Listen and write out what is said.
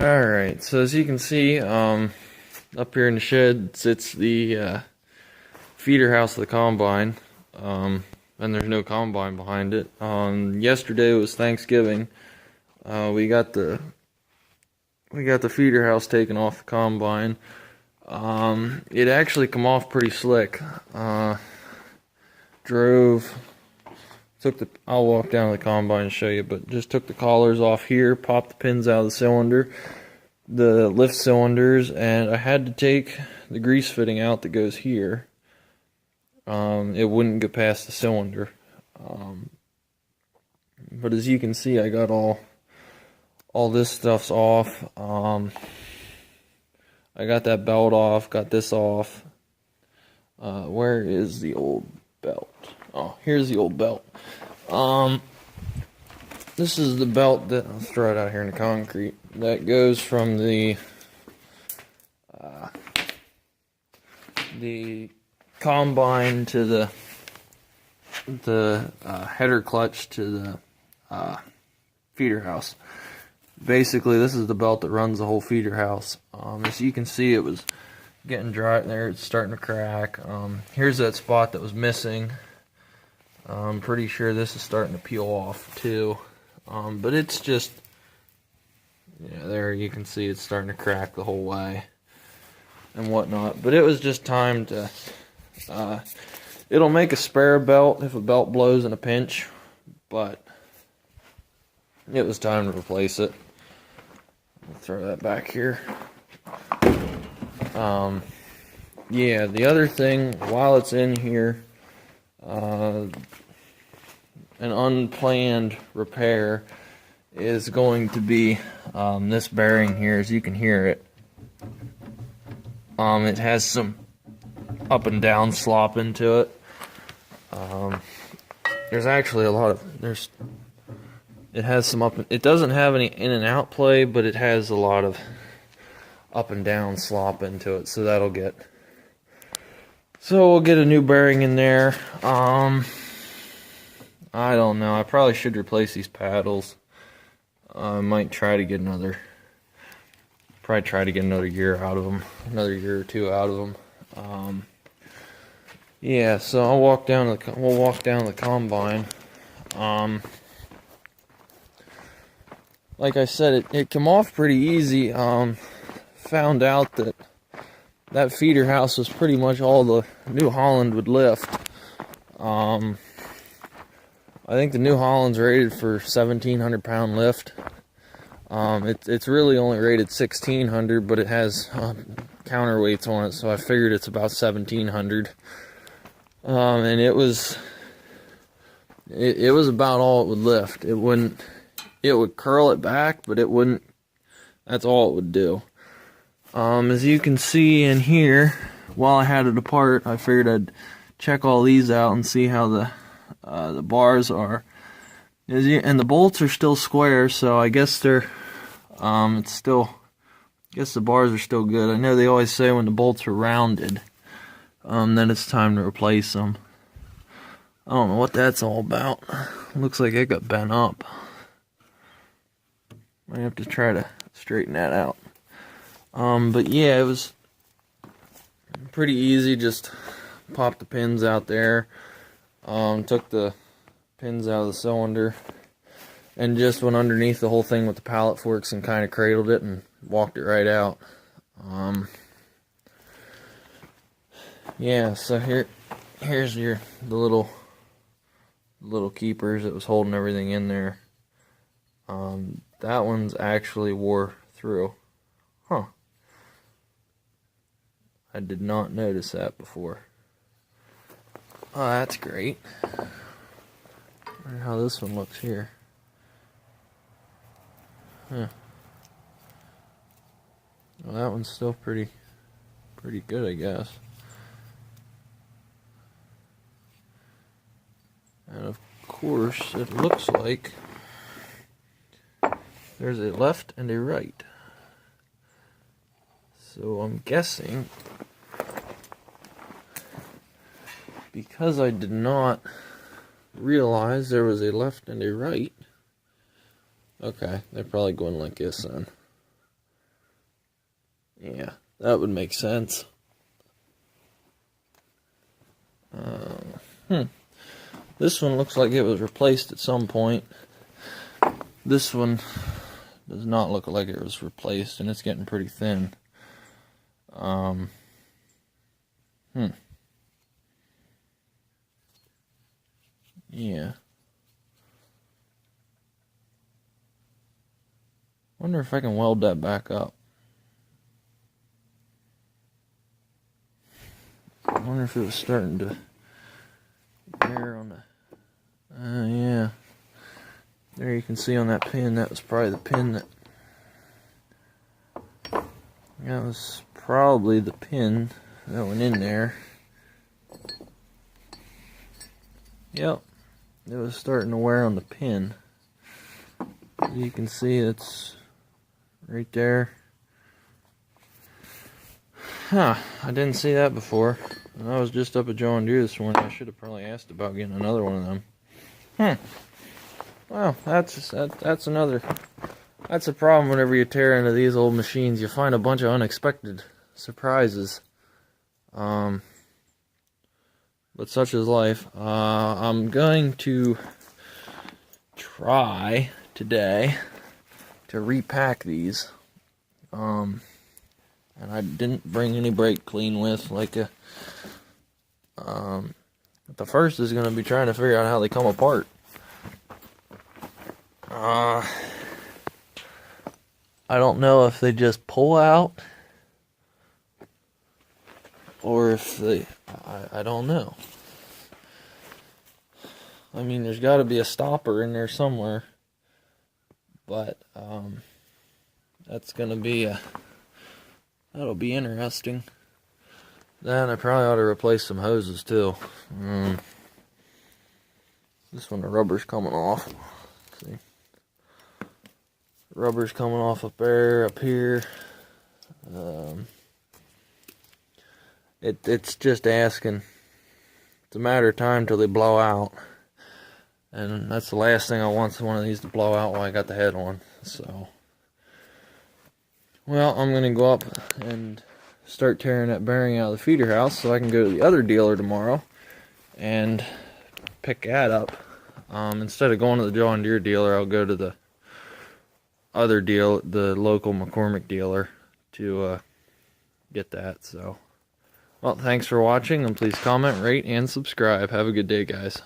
Alright, so as you can see, up here in the shed sits the feeder house of the combine, and there's no combine behind it. Yesterday was Thanksgiving. We got the feeder house taken off the combine. It actually come off pretty slick. I'll walk down to the combine and show you, but just took the collars off here, popped the pins out of the cylinder, the lift cylinders, and I had to take the grease fitting out that goes here. It wouldn't get past the cylinder. But as you can see, I got all this stuff's off. I got that belt off, got this off. Where is the old belt? Oh, here's the old belt. This is the belt that, let's throw it out here in the concrete, that goes from the combine to the header clutch to the feeder house. Basically, this is the belt that runs the whole feeder house. As you can see, it was getting dry in there. It's starting to crack. Here's that spot that was missing. I'm pretty sure this is starting to peel off too. But it's just, yeah, there you can see it's starting to crack the whole way and whatnot. But it was just time to, it'll make a spare belt if a belt blows in a pinch, but it was time to replace it. I'll throw that back here. Yeah, the other thing, while it's in here, an unplanned repair is going to be this bearing here. As you can hear it, it has some up and down slop into it. There's actually a lot of it has some it doesn't have any in and out play, but it has a lot of up and down slop into it, so we'll get a new bearing in there. I don't know, I probably should replace these paddles. I might try to get another year out of them, another year or two out of them. Yeah, so we'll walk down the combine. Like I said, it came off pretty easy. Found out that feeder house was pretty much all the New Holland would lift. I think the New Holland's rated for 1,700 pound lift. It's really only rated 1,600, but it has counterweights on it, so I figured it's about 1,700. And it was about all it would lift. It would curl it back, but it wouldn't. That's all it would do. As you can see in here, while I had it apart, I figured I'd check all these out and see how the bars are. And the bolts are still square, so I guess the bars are still good. I know they always say when the bolts are rounded, then it's time to replace them. I don't know what that's all about. Looks like it got bent up. I have to try to straighten that out. But yeah, it was pretty easy. Just popped the pins out there, took the pins out of the cylinder, and just went underneath the whole thing with the pallet forks and kind of cradled it and walked it right out. Yeah, so here's the little keepers that was holding everything in there. That one's actually wore through. Huh. I did not notice that before. Oh, that's great. Wonder how this one looks here. Huh. Well, that one's still pretty good, I guess. And of course, it looks like there's a left and a right. So I'm guessing, because I did not realize there was a left and a right. Okay, they're probably going like this then. Yeah, that would make sense. This one looks like it was replaced at some point. This one does not look like it was replaced, and it's getting pretty thin. Yeah. Wonder if I can weld that back up. I wonder if it was starting to wear on the... yeah. There you can see on that pin, that was probably the pin that... That was probably the pin that went in there. Yep. It was starting to wear on the pin. You can see it's right there. Huh, I didn't see that before. And I was just up at John Deere this morning. I should have probably asked about getting another one of them. Well, that's another... That's a problem whenever you tear into these old machines. You find a bunch of unexpected surprises. But such is life. I'm going to try today to repack these. And I didn't bring any brake clean with, like a... the first is going to be trying to figure out how they come apart. I don't know if they just pull out, or if they... I don't know. I mean, there's got to be a stopper in there somewhere. But, that's going to be that'll be interesting. Then I probably ought to replace some hoses too. This one, the rubber's coming off. See? Rubber's coming off up there, up here. It's just asking. It's a matter of time till they blow out. And that's the last thing I want, is one of these to blow out while I got the head on. So, well, I'm going to go up and start tearing that bearing out of the feeder house so I can go to the other dealer tomorrow and pick that up. Instead of going to the John Deere dealer, I'll go to the other deal, the local McCormick dealer, to get that. So, well, thanks for watching, and please comment, rate, and subscribe. Have a good day, guys.